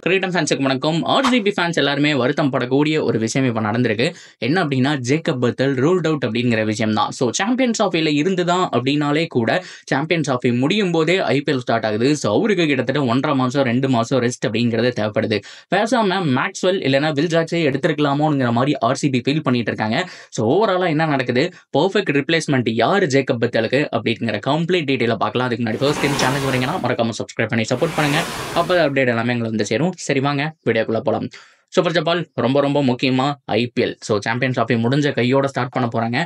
Cricket ஃபேன்ஸுக்கு வணக்கம். RCB fans எல்லாருமே வருத்தம் படக்கூடிய ஒரு விஷயம் இப்போ நடந்திருக்கு. என்ன அப்படின்னா, ஜேக்கப் பத்தல் ரூல்ட் அவுட் அப்படிங்கிற விஷயம் தான். ஸோ சாம்பியன்ஸ் ட்ராஃபியில் இருந்து தான் அப்படின்னாலே கூட சாம்பியன்ஸ் ட்ராஃபி முடியும் போதே ஐபிஎல் ஸ்டார்ட் ஆகுது. ஸோ அவருக்கு கிட்டத்தட்ட 1.5 மாதம் 2 மாதம் ரெஸ்ட் அப்படிங்கிறது தேவைப்படுது. பேசாம மேக்ஸ்வெல் இல்லைனா வில் ஜாக்ஸை எடுத்திருக்கலாமோங்கிற மாதிரி ஆர்சிபி ஃபீல் பண்ணிட்டு இருக்காங்க. ஸோ ஓவராலாக என்ன நடக்குது, பர்ஃபெக்ட் ரிப்ளேஸ்மெண்ட் யார் ஜேக்கப் பத்தலுக்கு அப்படிங்கிற கம்ப்ளீட் டீட்டெயிலை பார்க்கலாம். அதுக்கு முன்னாடி ஃபர்ஸ்ட் டைம் சேனல் வரீங்கன்னா மறக்காம சப்ஸ்கிரைப் பண்ணி சப்போர்ட் பண்ணுங்க. அப்போ அப்டேட் எல்லாமே எங்களை வந்து சேரும். சரி வாங்க வீடியோக்குள்ள போலாம். சூப்பர் ஜப்பால் ரொம்ப ரொம்ப முக்கியமா ஐபிஎல். ஸோ சாம்பியன்ஸ் ட்ராஃபி முடிஞ்ச கையோட ஸ்டார்ட் பண்ண போறாங்க.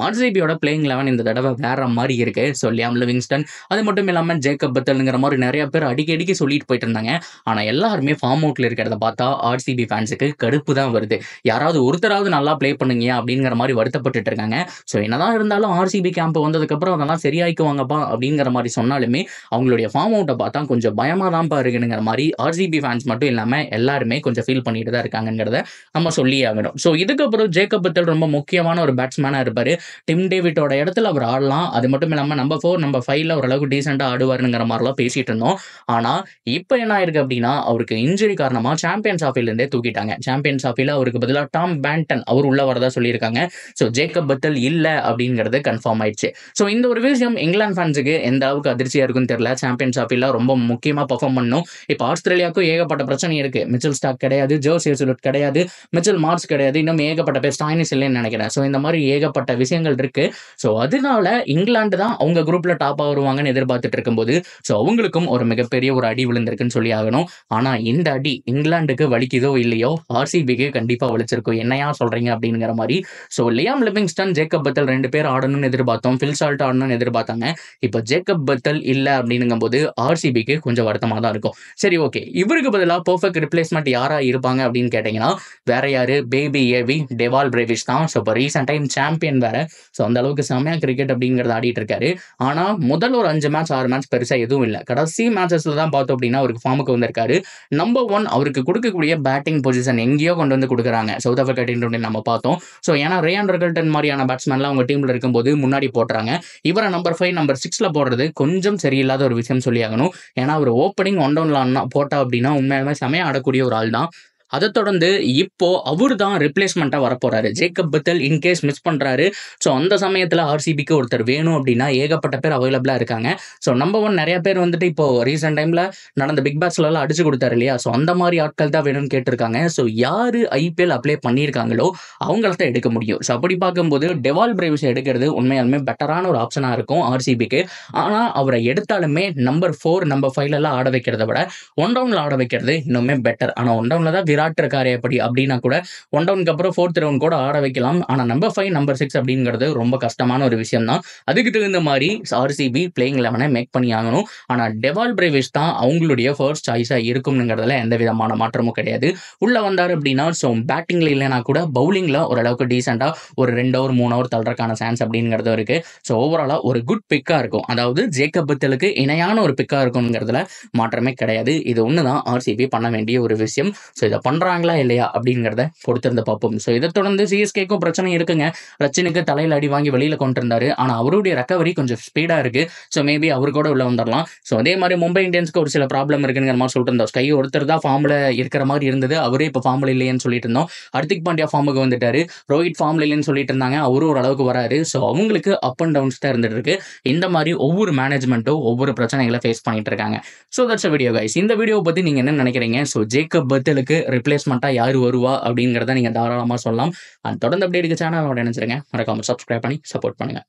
ஆர்சிபியோட பிளேயிங் 11 இந்த தடவை வேற மாதிரி இருக்கு. ஸோ லியாம் லிவிங்ஸ்டன், அது மட்டும் இல்லாமல் ஜேக்கப் பத்தல்ங்கிற மாதிரி நிறைய பேர் அடிக்கடிக்கு சொல்லிட்டு போயிட்டு இருந்தாங்க. ஆனால் எல்லாருமே ஃபார்ம் அவுட்ல இருக்கிறத பார்த்தா ஆர்சிபி ஃபேன்ஸுக்கு கடுப்பு தான் வருது. யாராவது ஒருத்தராவது நல்லா பிளே பண்ணுங்க அப்படிங்கிற மாதிரி வருத்தப்பட்டு இருக்காங்க. ஸோ என்னதான் இருந்தாலும் ஆர்சிபி கேம்ப் வந்ததுக்கப்புறம் அதெல்லாம் சரியாயிக்குவாங்கப்பா அப்படிங்கிற மாதிரி சொன்னாலுமே அவங்களுடைய ஃபார்ம் அவுட்டை பார்த்தா கொஞ்சம் பயமாக தான் இருக்குங்கிற மாதிரி ஆர்சிபி ஃபேன்ஸ் மட்டும் இல்லாமல் எல்லாருமே கொஞ்சம் ஃபீல் பண்ணிட்டு இருக்காங்கிறத நம்ம சொல்லி ஆகணும். ஸோ இதுக்கப்புறம் ஜேக்கப் பத்தல் ரொம்ப முக்கியமான ஒரு பேட்ஸ்மேனா இருப்பாரு. டிம் டேவிட்டோட இடத்துல அவர் ஆடலாம். அது மட்டும் இல்லாமல் நம்பர் 4 நம்பர் 5ல ஓரளவுக்கு டீசெண்டா ஆடுவாருங்கிற மாதிரிலாம் பேசிட்டு இருந்தோம். ஆனா இப்போ என்ன ஆயிருக்கு அப்படின்னா, அவருக்கு இன்ஜுரி காரணமா சாம்பியன்ஸ் ட்ராஃபில இருந்தே தூக்கிட்டாங்க. சாம்பியன்ஸ் ட்ராஃபில அவருக்கு பதிலாக டாம் பேண்டன் அவர் உள்ள வரதா சொல்லியிருக்காங்க. ஸோ ஜேக்கப் பத்தல் இல்ல அப்படிங்கிறது கன்ஃபார்ம் ஆயிடுச்சு. ஸோ இந்த ஒரு விஷயம் இங்கிலாந்து ஃபேன்ஸுக்கு எந்த அளவுக்கு அதிர்ச்சியா இருக்குன்னு தெரியல. சாம்பியன்ஸ் ட்ராஃபில ரொம்ப முக்கியமா பெர்ஃபார்ம் பண்ணணும். இப்போ ஆஸ்திரேலியாவுக்கும் ஏகப்பட்ட பிரச்சனை இருக்கு. மிச்சல் ஸ்டார்க் கிடையாது, ஜோஸ் ஹேசல்வுட் கிடையாது, மிச்சல் மார்ஸ் கிடையாது, இன்னும் ஏகப்பட்ட பேர் ஸ்டாயினிஸ் இல்லைன்னு நினைக்கிறேன். ஸோ இந்த மாதிரி ஏகப்பட்ட விஷயங்கள் இருக்கு. ஸோ அதனால இங்கிலாந்து தான் அவங்க குரூப்ல டாப்பா வருவாங்கன்னு எதிர்பார்த்துட்டு இருக்கும்போது ஸோ அவங்களுக்கும் ஒரு மிகப்பெரிய ஒரு அடி விழுந்திருக்குன்னு சொல்லி ஆகணும். ஆனா இந்த அடி இங்கிலாந்துக்கு வலிக்குதோ இல்லையோ ஆர்சிபிக்கு கண்டிப்பா வலிச்சிருக்கும். என்னையா சொல்றீங்க அப்படிங்கிற மாதிரி. So Liam Livingstone, Jacob Bethell 2 பேர் ஆடணும்னு எதிர்பார்த்தோம். ஃபில் சால்ட் ஆடணும்னு எதிர்பார்த்தாங்க. இப்போ ஜேக்கப் பத்தல் இல்ல அப்படிங்கும் போது ஆர்சிபிக்கு கொஞ்சம் வருத்தமா தான் இருக்கும். சரி ஓகே, இவருக்கு பதிலாக பெர்ஃபெக்ட் ரிப்ளேஸ்மெண்ட் யாரா இருப்பாங்க அப்படின்னு கேட்டீங்கன்னா வேற யாரு, பேபி ஏவி டெவால் பிரேவிஷ் தான். ஸோ இப்போ ரீசெண்ட் டைம் சாம்பியன் வேற. ஸோ அந்த அளவுக்கு செம்மையா கிரிக்கெட் அப்படிங்கிறத ஆடிட்டு இருக்காரு. ஆனா முதல் ஒரு 5 மேட்ச் 6 மேட்ச் பெருசா எதுவும் இல்லை. கடைசி மேட்சஸ்ல தான் பார்த்தோம் அப்படின்னா அவருக்கு ஃபார்முக்கு வந்திருக்காரு. நம்பர் 1 அவருக்கு கொடுக்கக்கூடிய பேட்டிங் பொசிஷன் எங்கேயோ கொண்டு வந்து கொடுக்குறாங்க. சவுத் ஆப்பிரிக்கா டீம் நம்ம பார்த்தோம். ஸோ ஏன்னா ரேயான் ரகல்டன் மாதிரியான பேட்ஸ்மேன்லாம் அவங்க டீம்ல இருக்கும்போது முன்னாடி போட்டுறாங்க. இவரை நம்பர் 5 நம்பர் 6ல போடுறது கொஞ்சம் சரியில்லாத ஒரு விஷயம் சொல்லி ஆகணும். ஏன்னா அவர் ஓப்பனிங் ஒன் டவுன்ல போட்டா அப்படின்னா உண்மையாலுமே செமையா ஆடக்கூடிய ஒரு ஆள் தான். அதை தொடர்ந்து இப்போ அவர் தான் ரிப்ளேஸ்மெண்ட்டாக வரப்போறாரு. ஜேக்கப் பத்தல் இன்கேஸ் மிஸ் பண்றாரு. ஸோ அந்த சமயத்தில் ஆர்சிபிக்கு ஒருத்தர் வேணும் அப்படின்னா ஏகப்பட்ட பேர் அவைலபிளாக இருக்காங்க. ஸோ நம்பர் 1 நிறைய பேர் வந்துட்டு இப்போ ரீசெண்ட் டைம்ல நடந்த பிக் பேட்ஸ்லாம் அடிச்சு கொடுத்தாரு இல்லையா. ஸோ அந்த மாதிரி ஆட்கள் தான் வேணும்னு கேட்டிருக்காங்க. ஸோ யாரு ஐபிஎல் அப்ளை பண்ணியிருக்காங்களோ அவங்கள தான் எடுக்க முடியும். ஸோ அப்படி பார்க்கும்போது டெவால் பிரேவிஸ் எடுக்கிறது உண்மையாலுமே பெட்டரான ஒரு ஆப்ஷனாக இருக்கும் ஆர்சிபிக்கு. ஆனால் அவரை எடுத்தாலுமே நம்பர் 4 நம்பர் 5ல ஆட வைக்கிறத விட ஒன் டவுன்ல ஆட வைக்கிறது இன்னுமே பெட்டர். ஆனால் ஒன் டவுன்ல தான் விராட் இருக்காரு அப்படின்னா கூட ஒன் டவுனுக்கு அப்புறம் 4th ரவுண்ட் கூட ஆட வைக்கலாம். ஆனா நம்பர் 5 நம்பர் 6 அப்படிங்கிறது ரொம்ப கஷ்டமான ஒரு விஷயம் தான். அதுக்கு தகுந்த மாதிரி ஆர்சிபி பிளேயிங் 11 மேக் பண்ணி ஆகணும். ஆனா டெவால் பிரேவிஷ் தான் அவங்களுடைய ஃபர்ஸ்ட் சாய்ஸா இருக்கும்ங்கிறதுல எந்த விதமான மாற்றமும் கிடையாது. உள்ள வந்தார் அப்படின்னா ஸோ பேட்டிங்ல இல்லைனா கூட பவுலிங்ல ஓரளவுக்கு டீசெண்டா ஒரு 2 ஓவர் 3 ஓவர் தள்ளுறதுக்கான சான்ஸ் அப்படிங்கிறது இருக்கு. ஸோ ஓவராலா ஒரு குட் பிக்கா இருக்கும். அதாவது ஜேக்கப் பத்தலுக்கு இணையான ஒரு பிக்கா இருக்கும்ங்கிறதுல மாற்றமே கிடையாது. இது ஒண்ணுதான் ஆர்சிபி பண்ண வேண்டிய ஒரு விஷயம். ஸோ இதை பண்றாங்களா இல்லையா அப்படிங்கிறத பொறுத்திருந்து பார்ப்போம். ஸோ இதை தொடர்ந்து சிஎஸ்கேக்கும் பிரச்சனை இருக்குங்க. ரச்சினுக்கு தலையில் அடி வாங்கி வெளியில கொண்டு இருந்தாரு. ஆனா அவருடைய ரெக்கவரி கொஞ்சம் ஸ்பீடா இருக்கு. ஸோ மேபி அவர் கூட உள்ள வந்துடலாம். ஸோ அதே மாதிரி மும்பை இந்தியன்ஸ்க்கு ஒரு சில ப்ராப்ளம் இருக்குங்கிற மாதிரி சொல்லிட்டு இருந்தோம். ஸ்கை ஒருத்தர் தான் ஃபார்ம்ல இருக்கிற மாதிரி இருந்தது. அவரே இப்போ ஃபார்ம்ல இல்லையேன்னு சொல்லிட்டு இருந்தோம். ஹர்திக் பாண்டியா ஃபார்முக்கு வந்துட்டாரு. ரோஹித் ஃபார்ம்ல இல்லைன்னு சொல்லிட்டு இருந்தாங்க. அவரும் ஓரளவுக்கு வராரு. ஸோ அவங்களுக்கு அப் அண்ட் டவுன்ஸ் தான் இருந்துட்டு இருக்கு. இந்த மாதிரி ஒவ்வொரு மேனேஜ்மெண்ட்டும் ஒவ்வொரு பிரச்சனைகளை ஃபேஸ் பண்ணிட்டு இருக்காங்க. So that's video guys. இந்த வீடியோ பத்தி நீங்க என்ன நினைக்கிறீங்க? ஸோ ஜேக்கப் பத்தலுக்கு ரிப்ளேஸ்மெண்ட்டா யாரு வருவா அப்படிங்கிறத நீங்க தாராளமா சொல்லலாம். தொடர்ந்து அப்படியே இருக்க சேனலோட நினைச்சிருங்க. மறக்காம சப்ஸ்கிரைப் பண்ணி சப்போர்ட் பண்ணுங்க.